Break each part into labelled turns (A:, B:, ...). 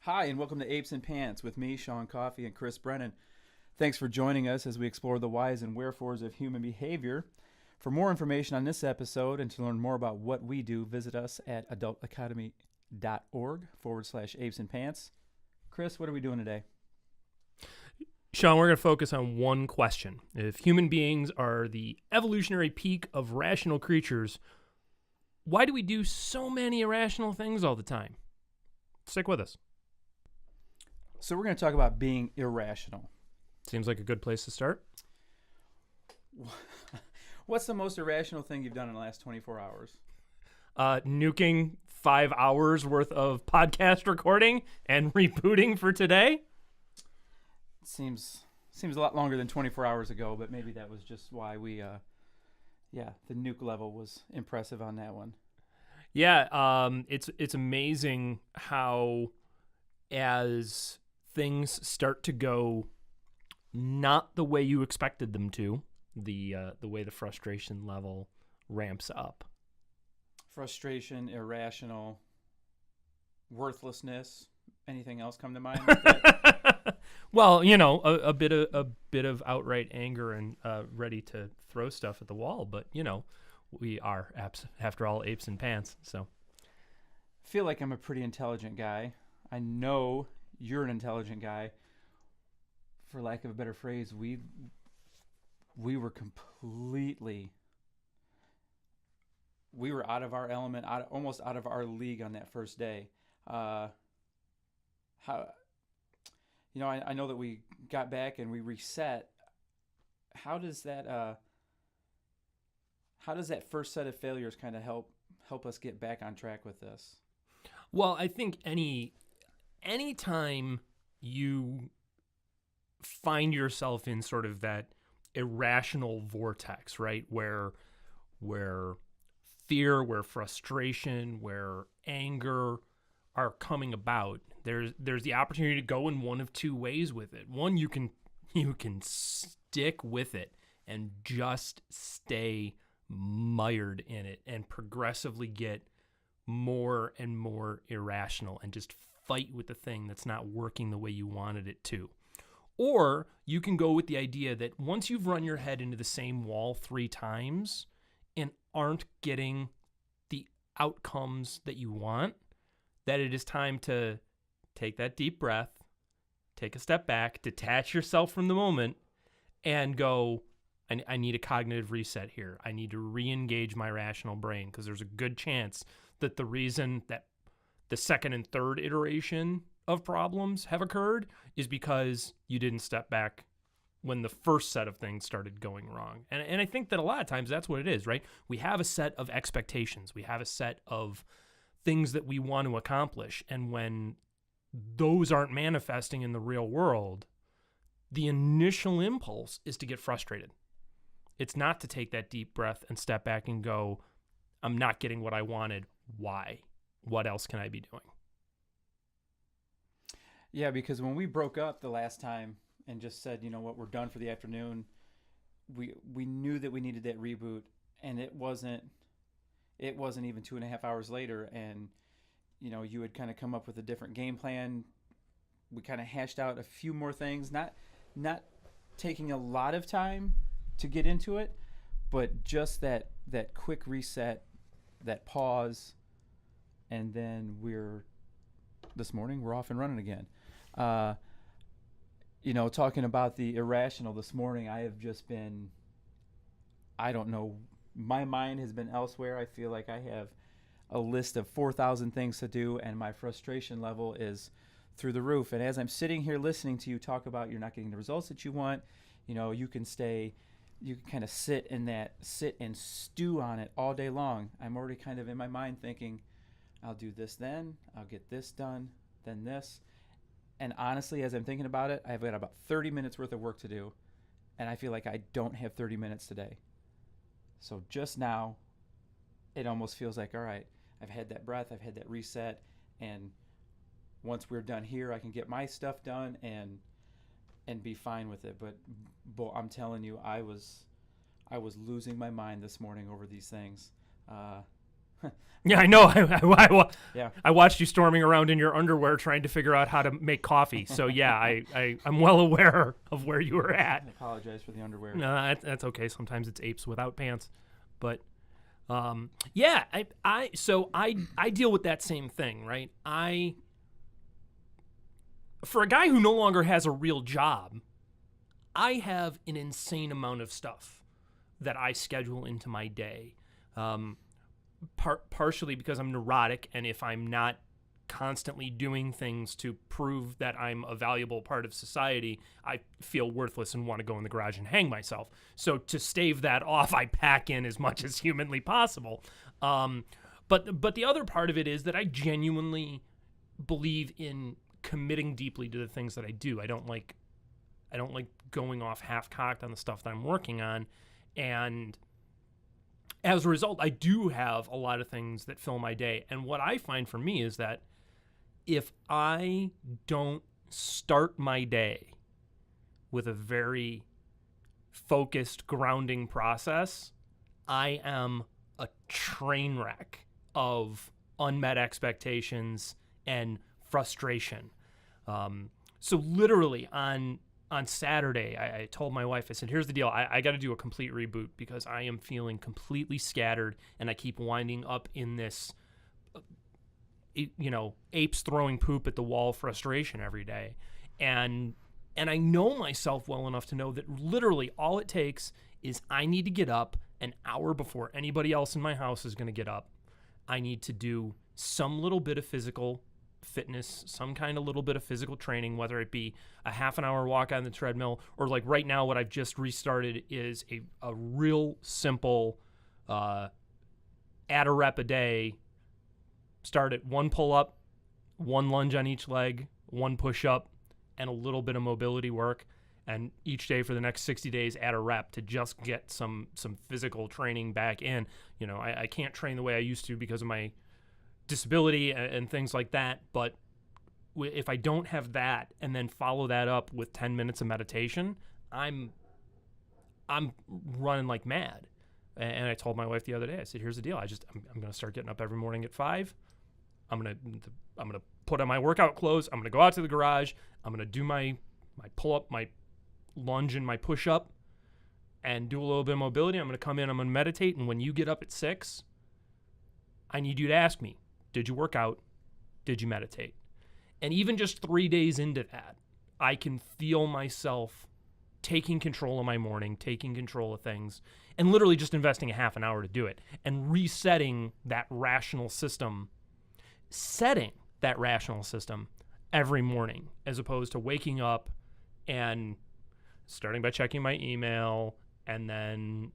A: Hi, and welcome to Apes and Pants with me, Sean Coffey, and Chris Brennan. Thanks for joining us as we explore the whys and wherefores of human behavior. For more information on this episode and to learn more about what we do, visit us at adultacademy.org/apes and pants. Chris, what are we doing today?
B: Sean, we're going to focus on one question. If human beings are the evolutionary peak of rational creatures, why do we do so many irrational things all the time? Stick with us.
A: So we're going to talk about being irrational.
B: Seems like a good place to start.
A: What's the most irrational thing you've done in the last 24 hours?
B: Nuking 5 hours worth of podcast recording and rebooting for today?
A: Seems a lot longer than 24 hours ago, but maybe that was just why the nuke level was impressive on that one.
B: Yeah, it's amazing how as things start to go not the way you expected them to, the way the frustration level ramps up.
A: Frustration, irrational, worthlessness. Anything else come to mind?
B: Well, you know, a bit of outright anger and ready to throw stuff at the wall. But you know, we are after all apes and pants. So
A: I feel like I'm a pretty intelligent guy. I know you're an intelligent guy. For lack of a better phrase, we were out of our element, almost out of our league on that first day. I know that we got back and we reset. How does that first set of failures kind of help us get back on track with this?
B: Well, I think anytime you find yourself in sort of that irrational vortex, right, where fear, where frustration, where anger are coming about, there's the opportunity to go in one of two ways with it. One, you can stick with it and just stay mired in it and progressively get more and more irrational and just fight with the thing that's not working the way you wanted it to. Or you can go with the idea that once you've run your head into the same wall 3 times and aren't getting the outcomes that you want, that it is time to take that deep breath, take a step back, detach yourself from the moment, and go, I need a cognitive reset here. I need to re-engage my rational brain, because there's a good chance that the reason that the second and third iteration of problems have occurred is because you didn't step back when the first set of things started going wrong. And I think that a lot of times that's what it is, right? We have a set of expectations. We have a set of things that we want to accomplish. And when those aren't manifesting in the real world, the initial impulse is to get frustrated. It's not to take that deep breath and step back and go, I'm not getting what I wanted. Why? What else can I be doing?
A: Yeah, because when we broke up the last time and just said, you know what, we're done for the afternoon, we knew that we needed that reboot, and it wasn't even 2.5 hours later, and you know, you had kind of come up with a different game plan. We kind of hashed out a few more things, not taking a lot of time to get into it, but just that quick reset, that pause, and then this morning we're off and running again. Talking about the irrational this morning, I have just been, I don't know, my mind has been elsewhere. I feel like I have a list of 4,000 things to do, and my frustration level is through the roof. And as I'm sitting here listening to you talk about you're not getting the results that you want, you know, you can kind of sit and stew on it all day long. I'm already kind of in my mind thinking, I'll do this then, I'll get this done, then this. And honestly, as I'm thinking about it, I've got about 30 minutes worth of work to do, and I feel like I don't have 30 minutes today. So just now, it almost feels like, all right, I've had that breath, I've had that reset, and once we're done here, I can get my stuff done and be fine with it. But I'm telling you, I was losing my mind this morning over these things.
B: Yeah, I know.
A: Yeah.
B: I watched you storming around in your underwear trying to figure out how to make coffee. So yeah, I'm well aware of where you were at.
A: I apologize for the underwear.
B: No, that's okay. Sometimes it's apes without pants, but yeah, I deal with that same thing, right? For a guy who no longer has a real job, I have an insane amount of stuff that I schedule into my day. Partially because I'm neurotic, and if I'm not constantly doing things to prove that I'm a valuable part of society, I feel worthless and want to go in the garage and hang myself. So to stave that off, I pack in as much as humanly possible. But the other part of it is that I genuinely believe in committing deeply to the things that I do. I don't like going off half-cocked on the stuff that I'm working on, and as a result, I do have a lot of things that fill my day. And what I find for me is that if I don't start my day with a very focused, grounding process, I am a train wreck of unmet expectations and frustration. So literally on Saturday, I told my wife, I said, here's the deal. I got to do a complete reboot because I am feeling completely scattered, and I keep winding up in this, apes throwing poop at the wall frustration every day. And I know myself well enough to know that literally all it takes is I need to get up an hour before anybody else in my house is going to get up. I need to do some little bit of physical fitness, some kind of little bit of physical training, whether it be a half an hour walk on the treadmill, or like right now what I've just restarted is a real simple add a rep a day. Start at 1 pull-up, 1 lunge on each leg, 1 push-up, and a little bit of mobility work. And each day for the next 60 days, add a rep to just get some physical training back in. I can't train the way I used to because of my disability and things like that, but if I don't have that and then follow that up with 10 minutes of meditation, I'm running like mad. And I told my wife the other day, I said, here's the deal. I'm going to start getting up every morning at 5. I'm going to put on my workout clothes. I'm going to go out to the garage. I'm going to do my pull up, my lunge, and my push up, and do a little bit of mobility. I'm going to come in, I'm going to meditate. And when you get up at 6, I need you to ask me, did you work out? Did you meditate? And even just 3 days into that, I can feel myself taking control of my morning, taking control of things, and literally just investing a half an hour to do it and resetting that rational system, every morning, as opposed to waking up and starting by checking my email and then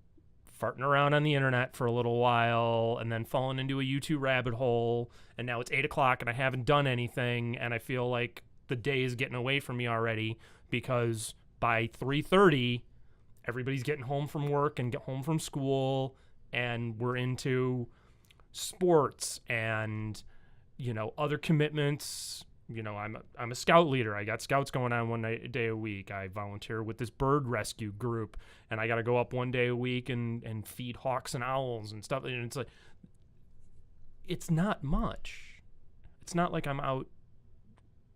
B: farting around on the internet for a little while and then falling into a YouTube rabbit hole. And now it's 8 o'clock and I haven't done anything. And I feel like the day is getting away from me already because by 3:30, everybody's getting home from work and get home from school. And we're into sports and, other commitments. I'm a scout leader. I got scouts going on one day a week. I volunteer with this bird rescue group, and I got to go up one day a week and feed hawks and owls and stuff. And it's like, it's not much. It's not like I'm out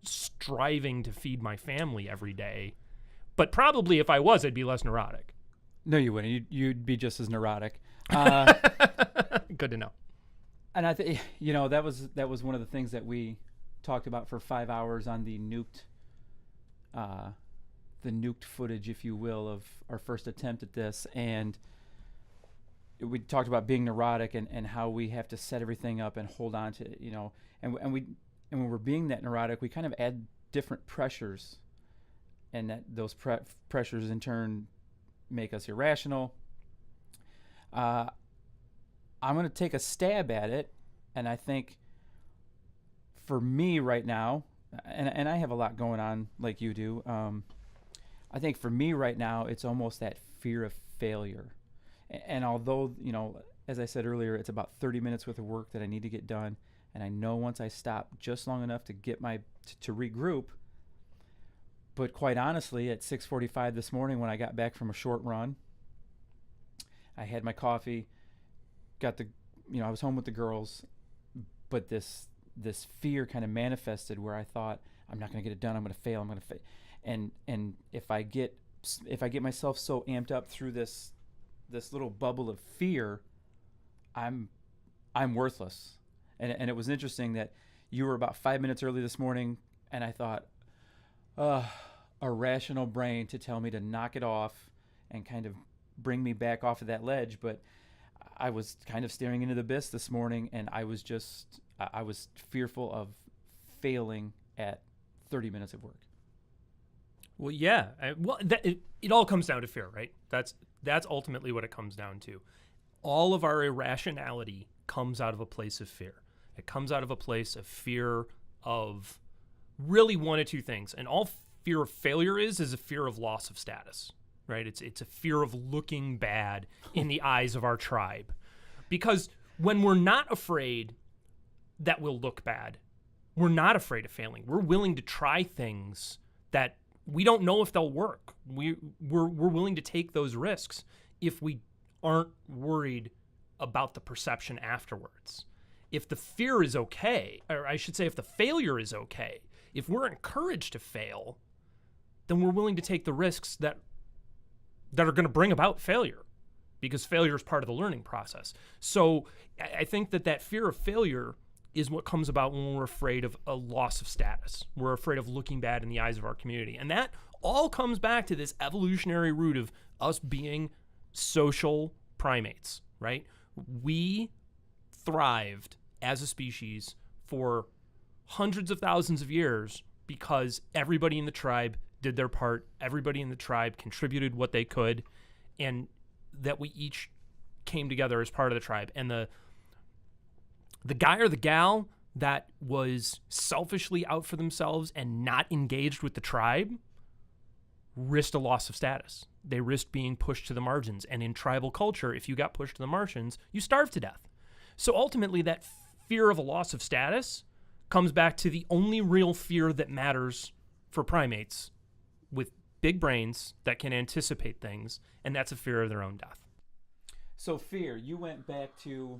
B: striving to feed my family every day. But probably if I was, I'd be less neurotic.
A: No, you wouldn't. You'd be just as neurotic.
B: Good to know.
A: And I think that was one of the things that we talked about for 5 hours on the nuked footage, if you will, of our first attempt at this. And we talked about being neurotic and how we have to set everything up and hold on to and when we're being that neurotic, we kind of add different pressures, and that those pressures in turn make us irrational. I'm going to take a stab at it, and I think for me right now, and I have a lot going on like you do, I think for me right now, it's almost that fear of failure. And although, as I said earlier, it's about 30 minutes worth of work that I need to get done, and I know once I stop just long enough to get to regroup. But quite honestly, at 6:45 this morning when I got back from a short run, I had my coffee, got I was home with the girls, but this fear kind of manifested where I thought, I'm not going to get it done. I'm going to fail. I'm going to fail. And if I get myself so amped up through this little bubble of fear, I'm worthless. And it was interesting that you were about 5 minutes early this morning, and I thought, a rational brain to tell me to knock it off and kind of bring me back off of that ledge. But I was kind of staring into the abyss this morning, and I was fearful of failing at 30 minutes of work.
B: Well, yeah. It all comes down to fear, right? That's ultimately what it comes down to. All of our irrationality comes out of a place of fear. It comes out of a place of fear of really one of two things. And all fear of failure is a fear of loss of status, right? It's a fear of looking bad in the eyes of our tribe. Because when we're not afraid that we'll look bad, we're not afraid of failing. We're willing to try things that we don't know if they'll work. We're willing to take those risks if we aren't worried about the perception afterwards. If the fear is okay, or I should say if the failure is okay, if we're encouraged to fail, then we're willing to take the risks that are going to bring about failure, because failure is part of the learning process. So I think that fear of failure is what comes about when we're afraid of a loss of status. We're afraid of looking bad in the eyes of our community. And that all comes back to this evolutionary root of us being social primates, right? We thrived as a species for hundreds of thousands of years because everybody in the tribe did their part. Everybody in the tribe contributed what they could, and that we each came together as part of the tribe. And the guy or the gal that was selfishly out for themselves and not engaged with the tribe risked a loss of status. They risked being pushed to the margins. And in tribal culture, if you got pushed to the margins, you starved to death. So ultimately, that fear of a loss of status comes back to the only real fear that matters for primates with big brains that can anticipate things, and that's a fear of their own death.
A: So fear, you went back to,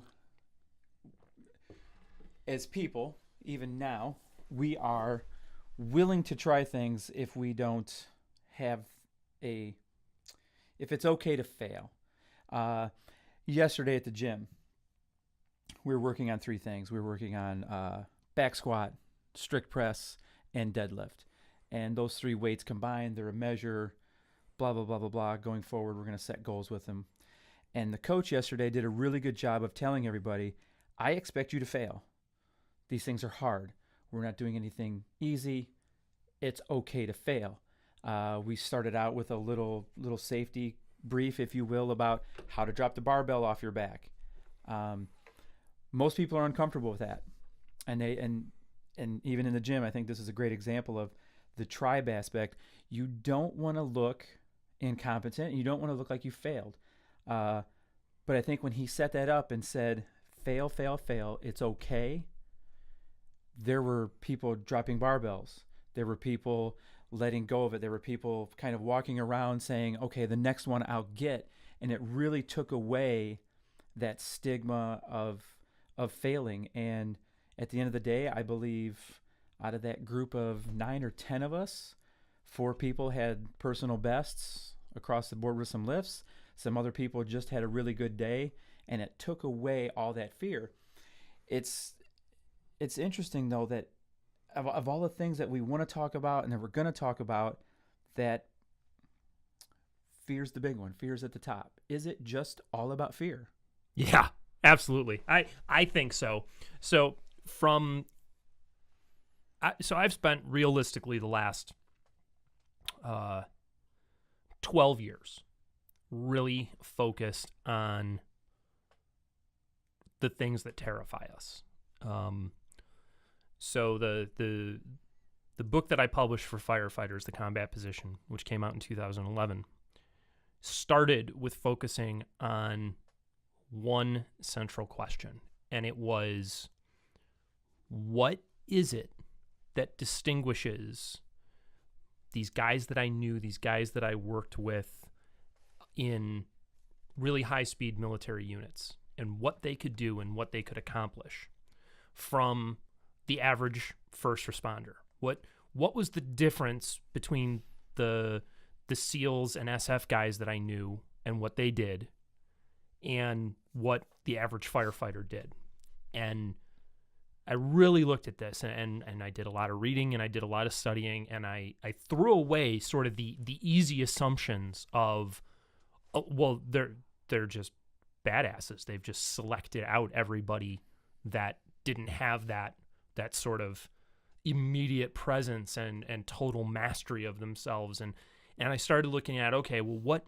A: as people, even now, we are willing to try things if we don't have if it's okay to fail. Yesterday at the gym, we were working on three things. We were working on back squat, strict press, and deadlift. And those three weights combined, they're a measure, blah, blah, blah, blah, blah. Going forward, we're going to set goals with them. And the coach yesterday did a really good job of telling everybody, I expect you to fail. These things are hard. We're not doing anything easy. It's okay to fail. We started out with a little safety brief, if you will, about how to drop the barbell off your back. Most people are uncomfortable with that. And even in the gym, I think this is a great example of the tribe aspect. You don't want to look incompetent. You don't want to look like you failed. But I think when he set that up and said, fail, fail, fail, it's okay, there were people dropping barbells. There were people letting go of it. There were people kind of walking around saying, okay, the next one I'll get. And it really took away that stigma of failing. And at the end of the day, I believe out of that group of 9 or 10 of us, 4 people had personal bests across the board with some lifts. Some other people just had a really good day, and it took away all that fear. It's interesting, though, that of all the things that we want to talk about and that we're going to talk about, that fear's the big one. Fear's at the top. Is it just all about fear?
B: Yeah, absolutely. I think so. So I've spent realistically the last 12 years really focused on the things that terrify us. So the book that I published for firefighters, The Combat Position, which came out in 2011, started with focusing on one central question. And it was, what is it that distinguishes these guys that I knew, these guys that I worked with in really high-speed military units? and what they could do and what they could accomplish from the average first responder. What was the difference between the SEALs and SF guys that I knew and what they did and what the average firefighter did? And I really looked at this, and I did a lot of reading and I did a lot of studying, and I threw away sort of the easy assumptions of, oh, well, they're just badasses. They've just selected out everybody that didn't have that sort of immediate presence and total mastery of themselves. And I started looking at, okay, well,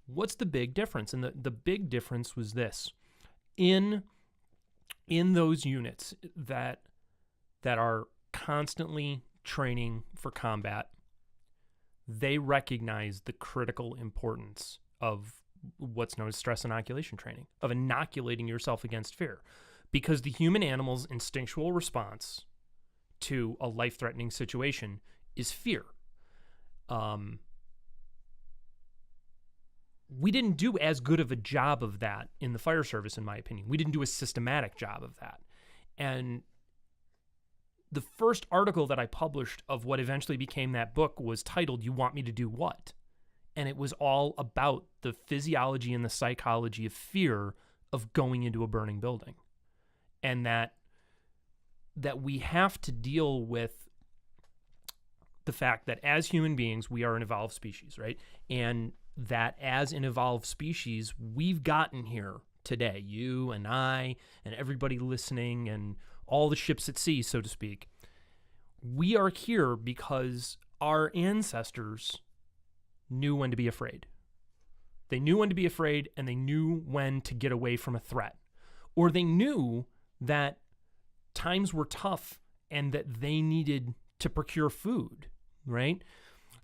B: what's the big difference? And the big difference was this. In those units that are constantly training for combat, they recognize the critical importance of what's known as stress inoculation training, of inoculating yourself against fear. Because the human animal's instinctual response to a life-threatening situation is fear. We didn't do as good of a job of that in the fire service, in my opinion. We didn't do a systematic job of that. And the first article that I published of what eventually became that book was titled, "You Want Me to Do What?" And it was all about the physiology and the psychology of fear of going into a burning building. And that we have to deal with the fact that as human beings, we are an evolved species, right? And that as an evolved species, we've gotten here today, you and I and everybody listening and all the ships at sea, so to speak. We are here because our ancestors knew when to be afraid. They knew when to be afraid, and they knew when to get away from a threat. Or they knew that times were tough and that they needed to procure food, right?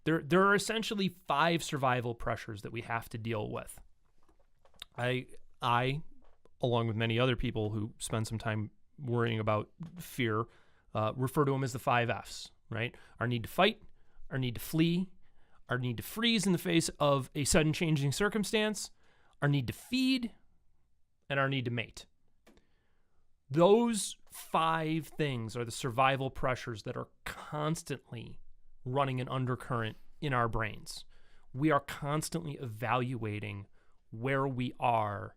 B: There are essentially 5 survival pressures that we have to deal with. I, along with many other people who spend some time worrying about fear, refer to them as the 5 Fs, right? Our need to fight, our need to flee, our need to freeze in the face of a sudden changing circumstance, our need to feed, and our need to mate. Those 5 things are the survival pressures that are constantly running an undercurrent in our brains. We are constantly evaluating where we are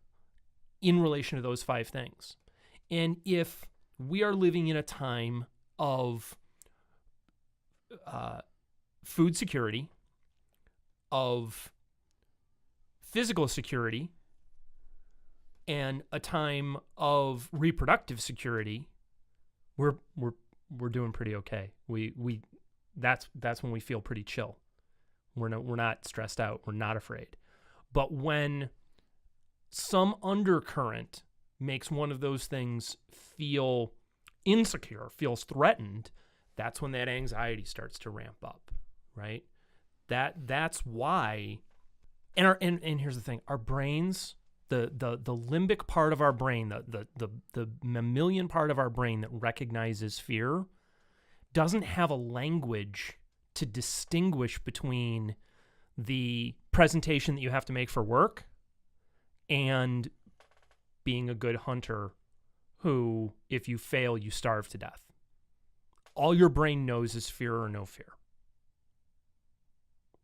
B: in relation to those 5 things. And if we are living in a time of food security, of physical security, and a time of reproductive security, we're doing pretty okay. That's when we feel pretty chill. We're not stressed out. We're not afraid. But when some undercurrent makes one of those things feel insecure, feels threatened, that's when that anxiety starts to ramp up, right? That's why. And here's the thing: our brains, the limbic part of our brain, the mammalian part of our brain that recognizes fear, doesn't have a language to distinguish between the presentation that you have to make for work and being a good hunter who, if you fail, you starve to death. All your brain knows is fear or no fear.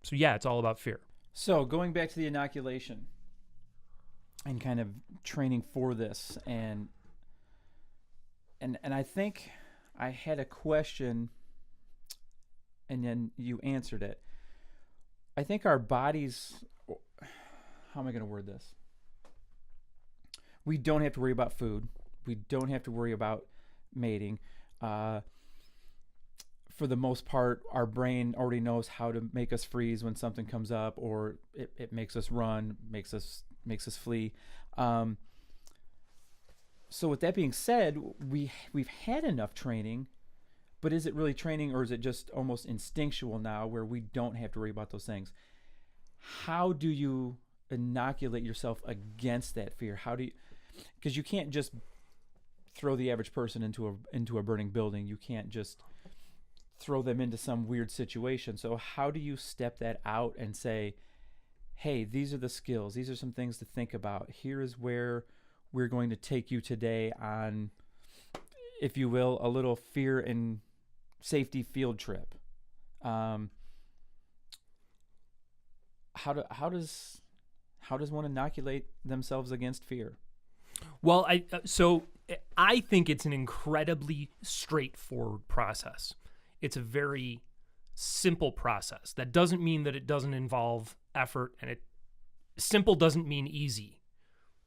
B: So yeah, it's all about fear.
A: So going back to the inoculation and kind of training for this, and I think I had a question and then you answered it. I think our bodies, how am I going to word this? We don't have to worry about food. We don't have to worry about mating. For the most part, our brain already knows how to make us freeze when something comes up, or it makes us run, makes us flee. So with that being said, we've had enough training, but is it really training, or is it just almost instinctual now where we don't have to worry about those things? How do you inoculate yourself against that fear? How do you, because you can't just throw the average person into a burning building. You can't just throw them into some weird situation. So how do you step that out and say, hey, these are the skills, these are some things to think about, here is where we're going to take you today on, if you will, a little fear and safety field trip. How does one inoculate themselves against fear?
B: Well, I think it's an incredibly straightforward process. It's a very simple process. That doesn't mean that it doesn't involve effort, and simple doesn't mean easy.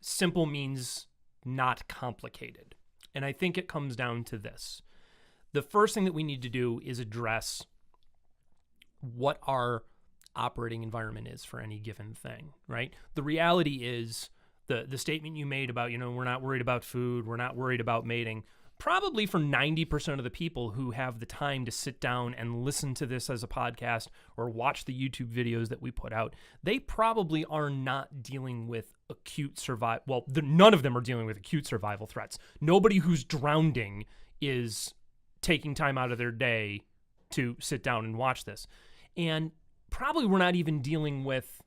B: Simple means not complicated. And I think it comes down to this. The first thing that we need to do is address what our operating environment is for any given thing, right? The reality is the statement you made about, we're not worried about food, we're not worried about mating, probably for 90% of the people who have the time to sit down and listen to this as a podcast or watch the YouTube videos that we put out, they probably are not dealing with acute survival. Well, none of them are dealing with acute survival threats. Nobody who's drowning is taking time out of their day to sit down and watch this. And probably we're not even dealing with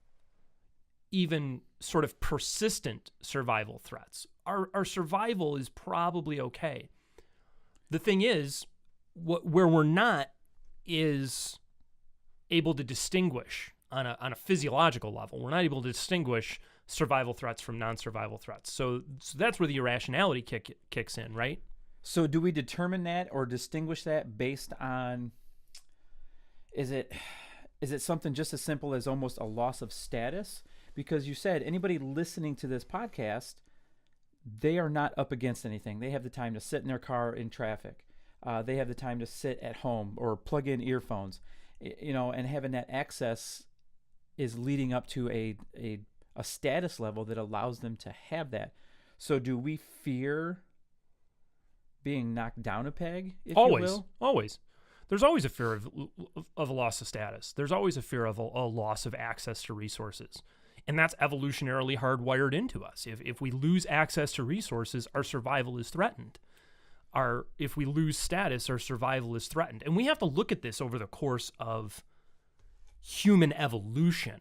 B: even sort of persistent survival threats. Our survival is probably okay. The thing is, where we're not is able to distinguish on a physiological level. We're not able to distinguish survival threats from non-survival threats. So that's where the irrationality kicks in, right?
A: So do we determine that or distinguish that based on, is it something just as simple as almost a loss of status? Because you said anybody listening to this podcast, they are not up against anything. They have the time to sit in their car in traffic. They have the time to sit at home or plug in earphones, and having that access is leading up to a status level that allows them to have that. So do we fear being knocked down a peg, if you will?
B: Always. There's always a fear of a loss of status. There's always a fear of a loss of access to resources. And that's evolutionarily hardwired into us. If we lose access to resources, our survival is threatened. If we lose status, our survival is threatened. And we have to look at this over the course of human evolution,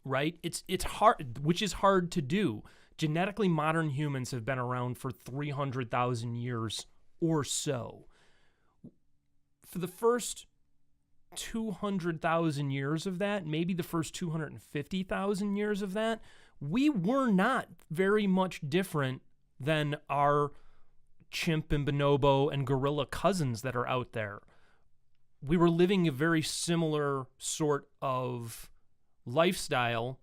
B: right? It's hard, which is hard to do. Genetically modern humans have been around for 300,000 years or so. For the first 200,000 years of that, maybe the first 250,000 years of that, we were not very much different than our chimp and bonobo and gorilla cousins that are out there. We were living a very similar sort of lifestyle,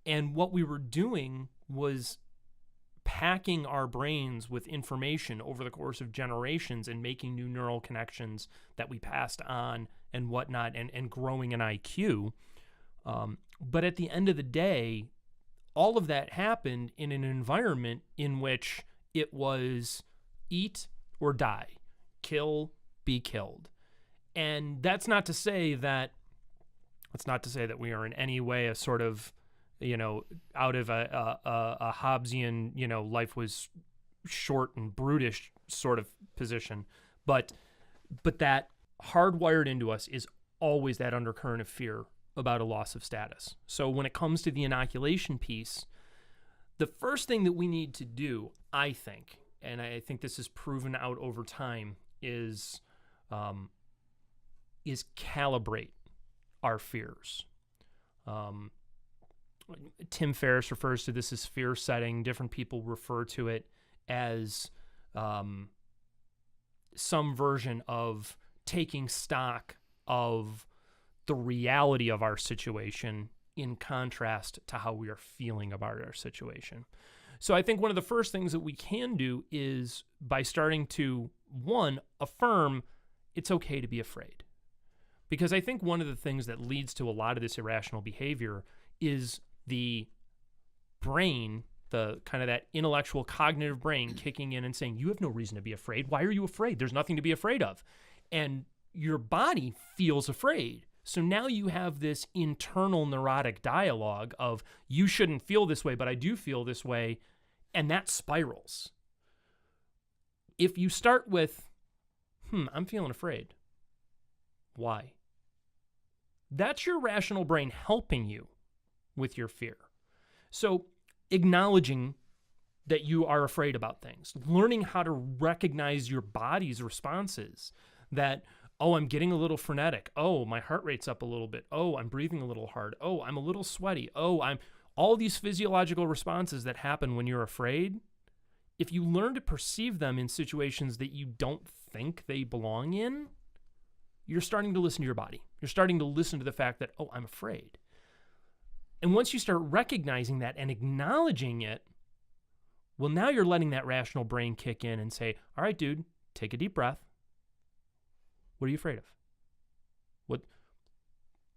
B: and what we were doing was packing our brains with information over the course of generations and making new neural connections that we passed on and whatnot, and growing an IQ. But at the end of the day, all of that happened in an environment in which it was eat or die, kill, be killed. And that's not to say that we are in any way a sort of, out of a Hobbesian, life was short and brutish sort of position. But that hardwired into us is always that undercurrent of fear about a loss of status. So when it comes to the inoculation piece, the first thing that we need to do, I think, and I think this is proven out over time, is calibrate our fears. Tim Ferriss refers to this as fear setting. Different people refer to it as some version of taking stock of the reality of our situation in contrast to how we are feeling about our situation. So I think one of the first things that we can do is by starting to, one, affirm it's okay to be afraid. Because I think one of the things that leads to a lot of this irrational behavior is the brain, the kind of that intellectual cognitive brain kicking in and saying, you have no reason to be afraid. Why are you afraid? There's nothing to be afraid of. And your body feels afraid. So now you have this internal neurotic dialogue of, you shouldn't feel this way, but I do feel this way. And that spirals. If you start with, I'm feeling afraid. Why? That's your rational brain helping you with your fear. So acknowledging that you are afraid about things, learning how to recognize your body's responses, that, oh, I'm getting a little frenetic. Oh, my heart rate's up a little bit. Oh, I'm breathing a little hard. Oh, I'm a little sweaty. Oh, I'm all these physiological responses that happen when you're afraid. If you learn to perceive them in situations that you don't think they belong in, you're starting to listen to your body. You're starting to listen to the fact that, oh, I'm afraid. And once you start recognizing that and acknowledging it, well, now you're letting that rational brain kick in and say, all right, dude, take a deep breath. What are you afraid of?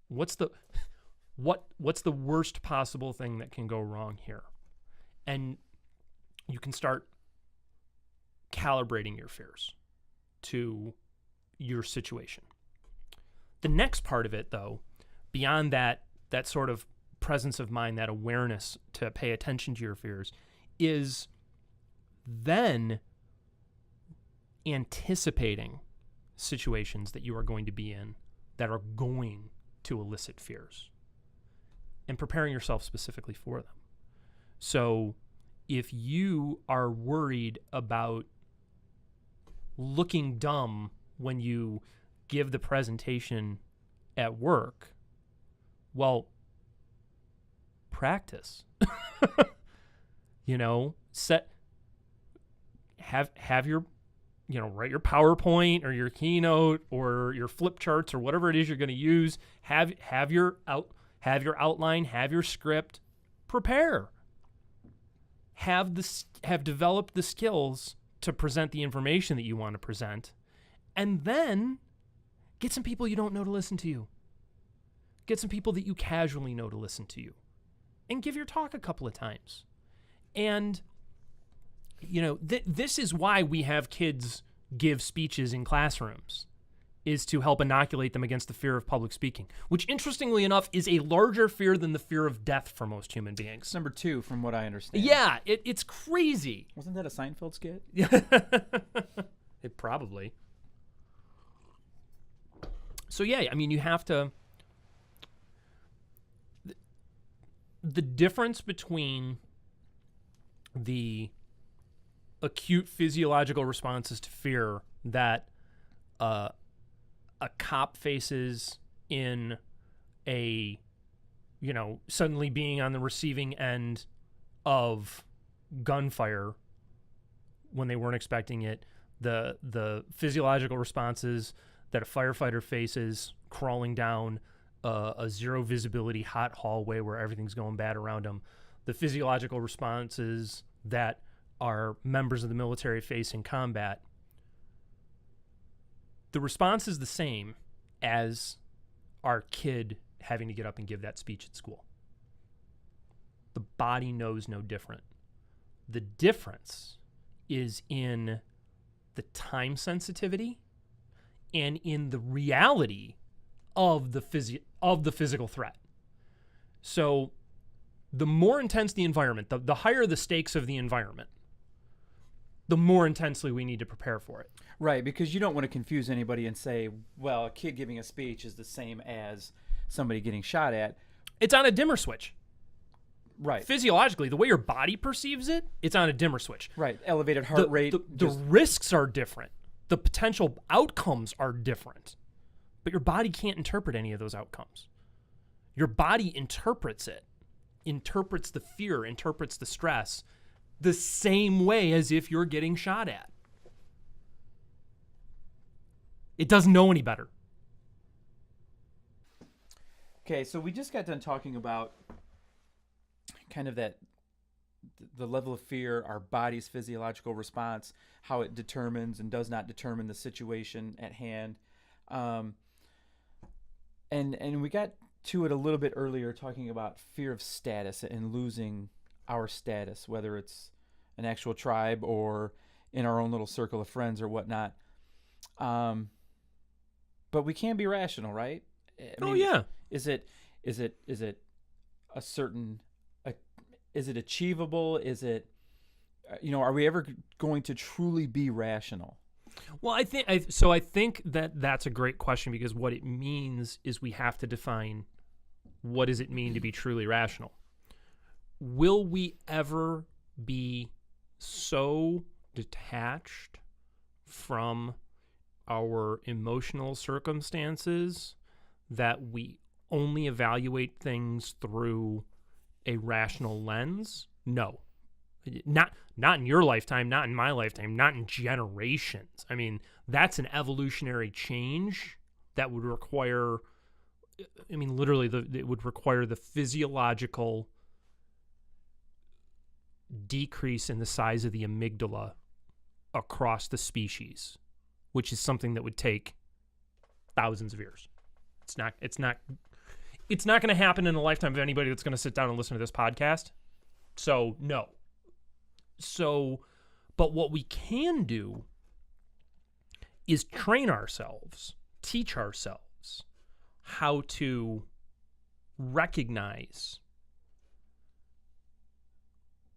B: What's the worst possible thing that can go wrong here? And you can start calibrating your fears to your situation. The next part of it, though, beyond that sort of presence of mind, that awareness to pay attention to your fears, is then anticipating situations that you are going to be in that are going to elicit fears and preparing yourself specifically for them. So if you are worried about looking dumb when you give the presentation at work, well, practice. Have your, write your PowerPoint or your keynote or your flip charts or whatever it is you're going to use. Have your outline, have your script, prepare. Have developed the skills to present the information that you want to present, and then get some people you don't know to listen to you. Get some people that you casually know to listen to you, and give your talk a couple of times. And this is why we have kids give speeches in classrooms, is to help inoculate them against the fear of public speaking, which, interestingly enough, is a larger fear than the fear of death for most human beings.
A: It's number 2, from what I understand.
B: Yeah, it's crazy.
A: Wasn't that a Seinfeld skit?
B: It probably. So yeah, I mean, you have to. The difference between the acute physiological responses to fear that a cop faces in a, suddenly being on the receiving end of gunfire when they weren't expecting it, the physiological responses that a firefighter faces crawling down a zero visibility hot hallway where everything's going bad around them, the physiological responses that our members of the military face in combat, the response is the same as our kid having to get up and give that speech at school. The body knows no different. The difference is in the time sensitivity and in the reality of the physical threat. So the more intense the environment, the higher the stakes of the environment, the more intensely we need to prepare for it.
A: Right, because you don't want to confuse anybody and say, well, a kid giving a speech is the same as somebody getting shot at.
B: It's on a dimmer switch.
A: Right.
B: Physiologically, the way your body perceives it, it's on a dimmer switch.
A: Right, elevated heart rate.
B: The risks are different. The potential outcomes are different. But your body can't interpret any of those outcomes. Your body interprets it, interprets the fear, interprets the stress, the same way as if you're getting shot at. It doesn't know any better.
A: Okay, so we just got done talking about kind of the level of fear, our body's physiological response, how it determines and does not determine the situation at hand. And we got to it a little bit earlier, talking about fear of status and losing our status, whether it's an actual tribe or in our own little circle of friends or whatnot. But we can be rational, right? I mean,
B: yeah.
A: Is it a certain? Is it achievable? Is it? Are we ever going to truly be rational?
B: Well, I think that that's a great question, because what it means is we have to define what does it mean to be truly rational. Will we ever be so detached from our emotional circumstances that we only evaluate things through a rational lens? No. Not in your lifetime, not in my lifetime, not in generations. I mean, that's an evolutionary change that would require, I mean, literally, it would require the physiological decrease in the size of the amygdala across the species, which is something that would take thousands of years. It's not going to happen in the lifetime of anybody that's going to sit down and listen to this podcast. So, no. But what we can do is train ourselves, teach ourselves how to recognize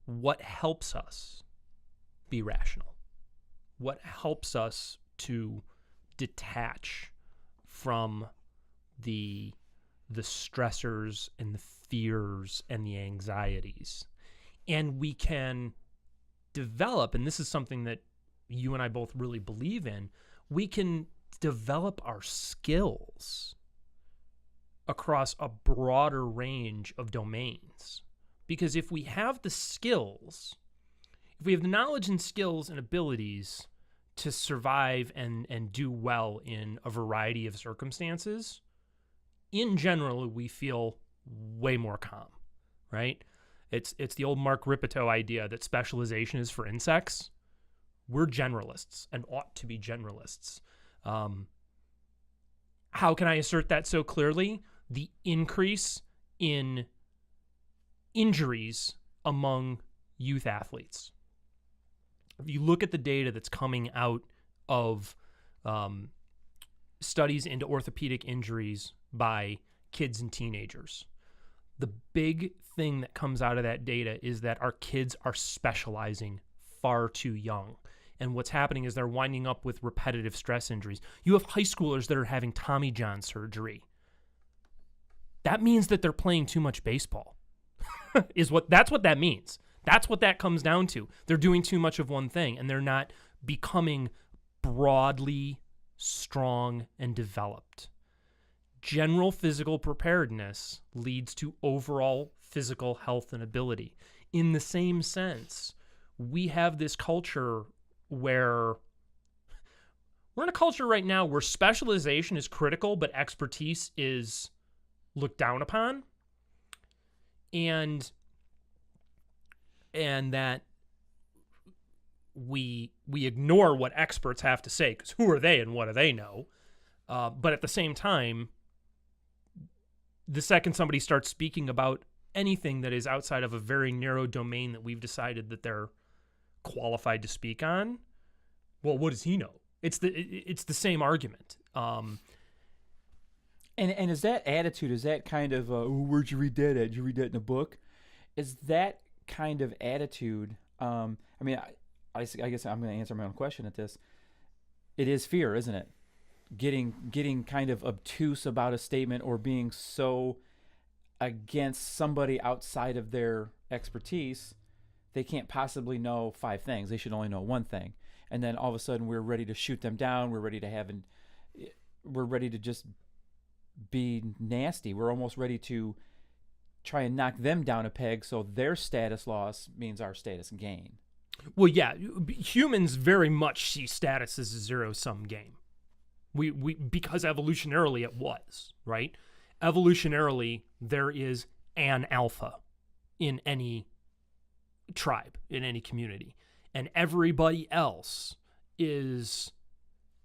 B: what helps us be rational, what helps us to detach from the stressors and the fears and the anxieties. And we can develop, and this is something that you and I both really believe in, we can develop our skills across a broader range of domains. Because if we have the skills, if we have the knowledge and skills and abilities to survive and do well in a variety of circumstances, in general, we feel way more calm, right? It's the old Mark Ripito idea that specialization is for insects. We're generalists and ought to be generalists. How can I assert that so clearly? The increase in injuries among youth athletes. If you look at the data that's coming out of studies into orthopedic injuries by kids and teenagers, the big thing that comes out of that data is that our kids are specializing far too young. And what's happening is they're winding up with repetitive stress injuries. You have high schoolers that are having Tommy John surgery. That means that they're playing too much baseball. That's what that means. That's what that comes down to. They're doing too much of one thing, and they're not becoming broadly strong and developed. General physical preparedness leads to overall physical health and ability. In the same sense, we have this culture where we're in a culture right now where specialization is critical, but expertise is looked down upon. And that we ignore what experts have to say, because who are they and what do they know? But at the same time, the second somebody starts speaking about anything that is outside of a very narrow domain that we've decided that they're qualified to speak on, well, what does he know? It's the same argument.
A: And is that attitude, is that kind of, where'd you read that at? Did you read that in a book? Is that kind of attitude, I guess I'm going to answer my own question at this. It is fear, isn't it? Getting kind of obtuse about a statement or being so against somebody outside of their expertise, they can't possibly know 5 things. They should only know 1 thing. And then all of a sudden we're ready to shoot them down. We're ready to just be nasty. We're almost ready to try and knock them down a peg so their status loss means our status gain.
B: Well, yeah, humans very much see status as a zero-sum game. We because evolutionarily it was, right? Evolutionarily, there is an alpha in any tribe, in any community, and everybody else is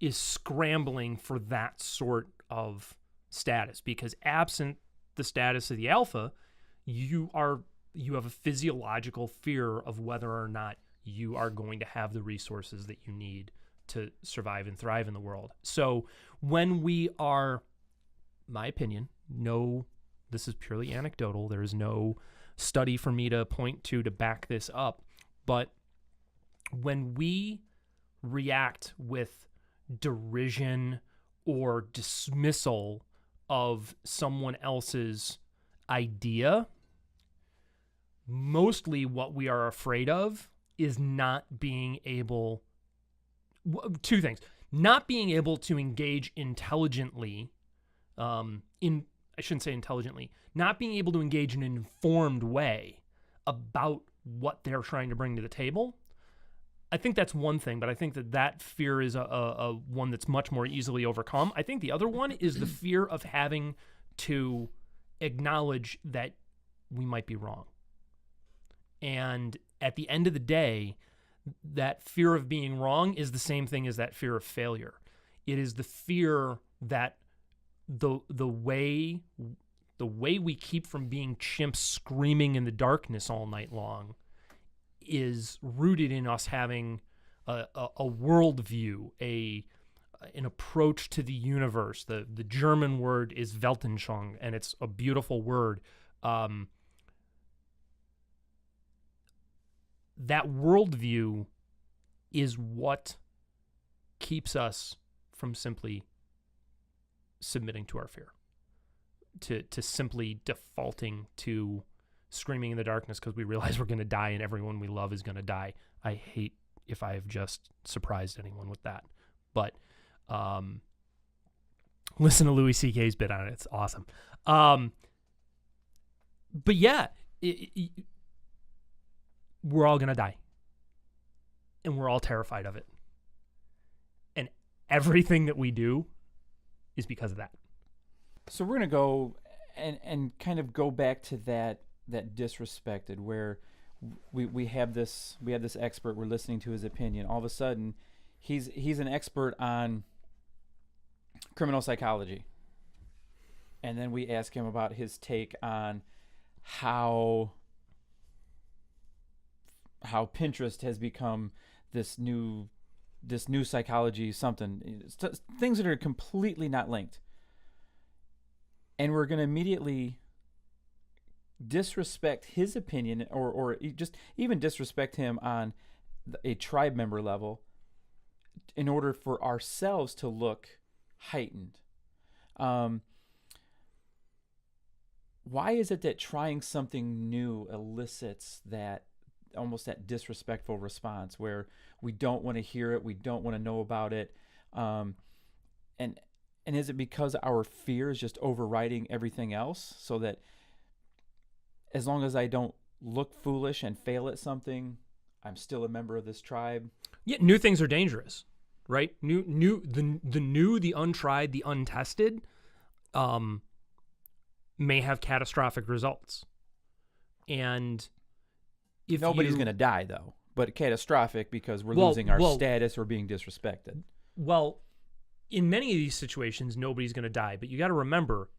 B: scrambling for that sort of status, because absent the status of the alpha, you have a physiological fear of whether or not you are going to have the resources that you need to survive and thrive in the world. So when we are, my opinion, no, this is purely anecdotal. There is no study for me to point to back this up. But when we react with derision or dismissal of someone else's idea, mostly what we are afraid of is not being able, two things, not being able to engage intelligently, I shouldn't say intelligently, not being able to engage in an informed way about what they're trying to bring to the table. I think that's one thing, but I think that fear is a one that's much more easily overcome. I think the other one is the fear of having to acknowledge that we might be wrong. And at the end of the day, that fear of being wrong is the same thing as that fear of failure. It is the fear that the way we keep from being chimps screaming in the darkness all night long is rooted in us having a worldview, an approach to the universe. The German word is Weltanschauung, and it's a beautiful word. That worldview is what keeps us from simply submitting to our fear, to simply defaulting to screaming in the darkness because we realize we're going to die and everyone we love is going to die. I hate if I have just surprised anyone with that. But listen to Louis C.K.'s bit on it. It's awesome. But yeah, we're all going to die. And we're all terrified of it. And everything that we do is because of that.
A: So we're going to go and kind of go back to that disrespected, where we have this expert, we're listening to his opinion. All of a sudden, he's an expert on criminal psychology. And then we ask him about his take on how Pinterest has become this new psychology something. Things that are completely not linked. And we're going to immediately disrespect his opinion or just even disrespect him on a tribe member level in order for ourselves to look heightened. Why is it that trying something new elicits that almost that disrespectful response where we don't want to hear it, we don't want to know about it, and is it because our fear is just overriding everything else, so that as long as I don't look foolish and fail at something, I'm still a member of this tribe?
B: Yeah, new things are dangerous, right? The untried, the untested, may have catastrophic results. And if
A: nobody's going to die though, but catastrophic because we're losing our status or being disrespected.
B: Well, in many of these situations, nobody's going to die, but you got to remember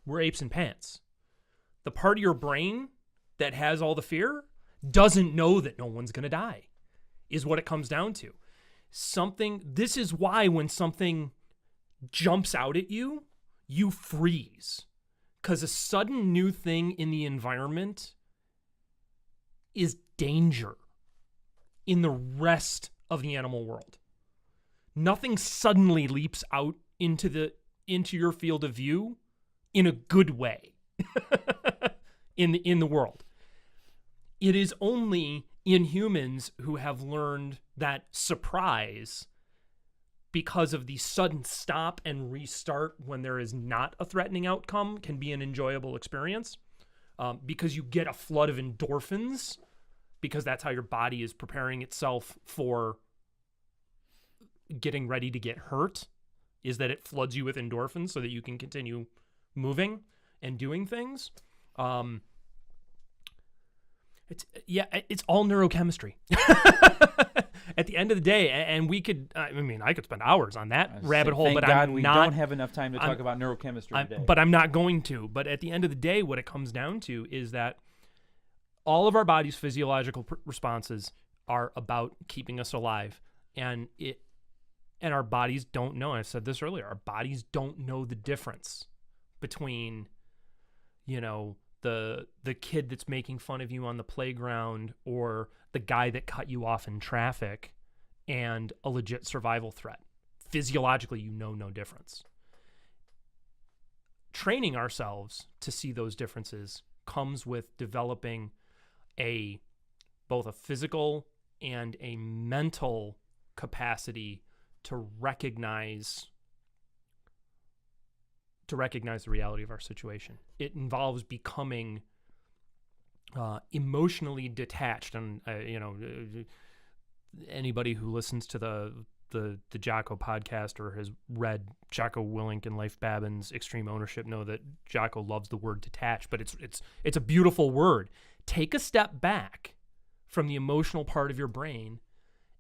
B: we're apes in pants. The part of your brain that has all the fear doesn't know that no one's going to die, is what it comes down to. This is why when something jumps out at you, you freeze. Because a sudden new thing in the environment is danger in the rest of the animal world. Nothing suddenly leaps out into your field of view in a good way in the world. It is only in humans who have learned that surprise, because of the sudden stop and restart when there is not a threatening outcome, can be an enjoyable experience, because you get a flood of endorphins, because that's how your body is preparing itself for getting ready to get hurt, is that it floods you with endorphins so that you can continue moving and doing things. It's all neurochemistry. At the end of the day, and I could spend hours on that rabbit hole, but
A: we don't have enough time to talk about neurochemistry today.
B: But I'm not going to. But at the end of the day, what it comes down to is that all of our body's physiological responses are about keeping us alive, and our bodies don't know. I said this earlier. Our bodies don't know the difference between, the kid that's making fun of you on the playground or the guy that cut you off in traffic and a legit survival threat. Physiologically, you know no difference. Training ourselves to see those differences comes with developing a both a physical and a mental capacity to recognize the reality of our situation. It involves becoming emotionally detached, and anybody who listens to the Jocko podcast or has read Jocko Willink and Leif Babin's Extreme Ownership know that Jocko loves the word detached, but it's a beautiful word. Take a step back from the emotional part of your brain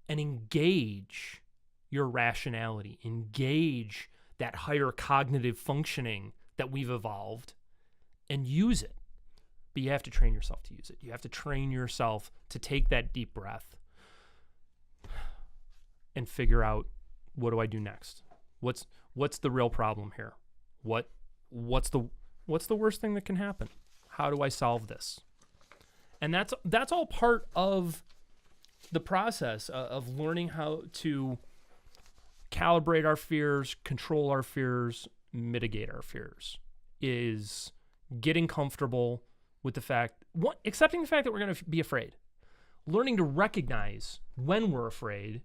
B: and engage your rationality, engage that higher cognitive functioning that we've evolved, and use it. But you have to train yourself to use it. You have to train yourself to take that deep breath and figure out, what do I do next? What's the real problem here? What's the worst thing that can happen? How do I solve this? And that's all part of the process of learning how to calibrate our fears, control our fears, mitigate our fears, is getting comfortable with the fact, accepting the fact that we're going to be afraid, learning to recognize when we're afraid,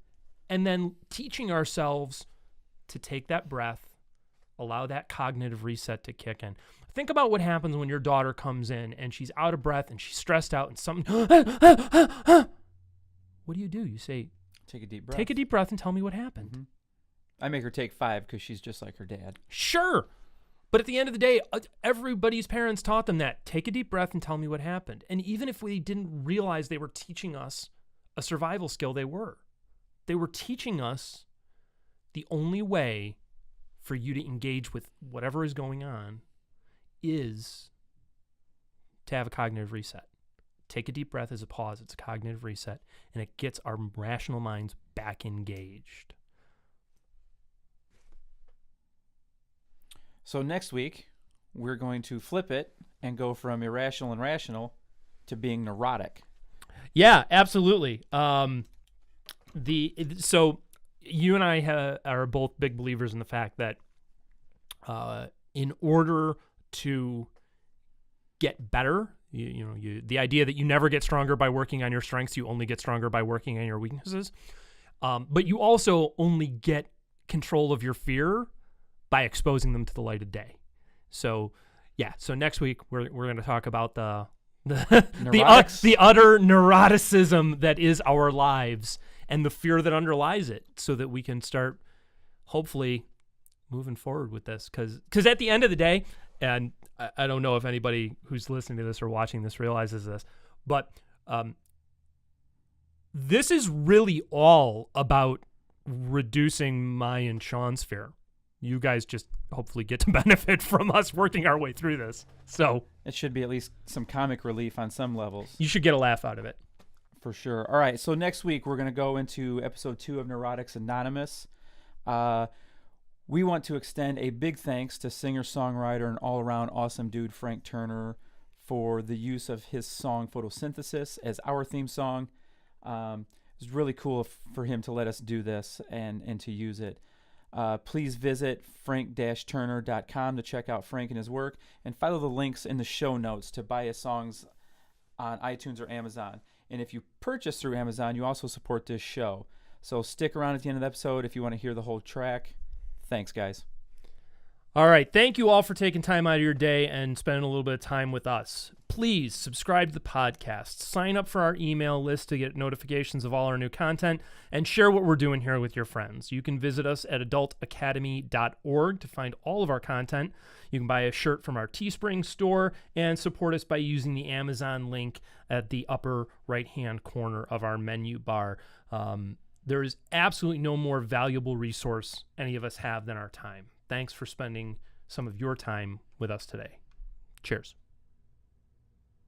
B: and then teaching ourselves to take that breath, allow that cognitive reset to kick in. Think about what happens when your daughter comes in and she's out of breath and she's stressed out and something. What do? You say,
A: take a deep breath.
B: Take a deep breath and tell me what happened.
A: Mm-hmm. I make her take 5 because she's just like her dad.
B: Sure. But at the end of the day, everybody's parents taught them that. Take a deep breath and tell me what happened. And even if we didn't realize they were teaching us a survival skill, they were. They were teaching us the only way for you to engage with whatever is going on is to have a cognitive reset. Take a deep breath as a pause. It's a cognitive reset, and it gets our rational minds back engaged.
A: So next week, we're going to flip it and go from irrational and rational to being neurotic.
B: Yeah, absolutely. So you and I are both big believers in the fact that in order to get better, the idea that you never get stronger by working on your strengths, you only get stronger by working on your weaknesses. But you also only get control of your fear by exposing them to the light of day. So, yeah. So next week we're going to talk about the utter neuroticism that is our lives and the fear that underlies it, so that we can start hopefully moving forward with this. Because at the end of the day, and I don't know if anybody who's listening to this or watching this realizes this, but this is really all about reducing my and Sean's fear. You guys just hopefully get to benefit from us working our way through this. So
A: it should be at least some comic relief on some levels.
B: You should get a laugh out of it.
A: For sure. All right. So next week, we're going to go into episode 2 of Neurotics Anonymous. We want to extend a big thanks to singer-songwriter and all-around awesome dude Frank Turner for the use of his song Photosynthesis as our theme song. It was really cool for him to let us do this and to use it. Please visit frank-turner.com to check out Frank and his work, and follow the links in the show notes to buy his songs on iTunes or Amazon. And if you purchase through Amazon, you also support this show. So stick around at the end of the episode if you want to hear the whole track. Thanks, guys.
B: All right. Thank you all for taking time out of your day and spending a little bit of time with us. Please subscribe to the podcast, sign up for our email list to get notifications of all our new content, and share what we're doing here with your friends. You can visit us at adultacademy.org to find all of our content. You can buy a shirt from our Teespring store and support us by using the Amazon link at the upper right-hand corner of our menu bar. There is absolutely no more valuable resource any of us have than our time. Thanks for spending some of your time with us today. Cheers.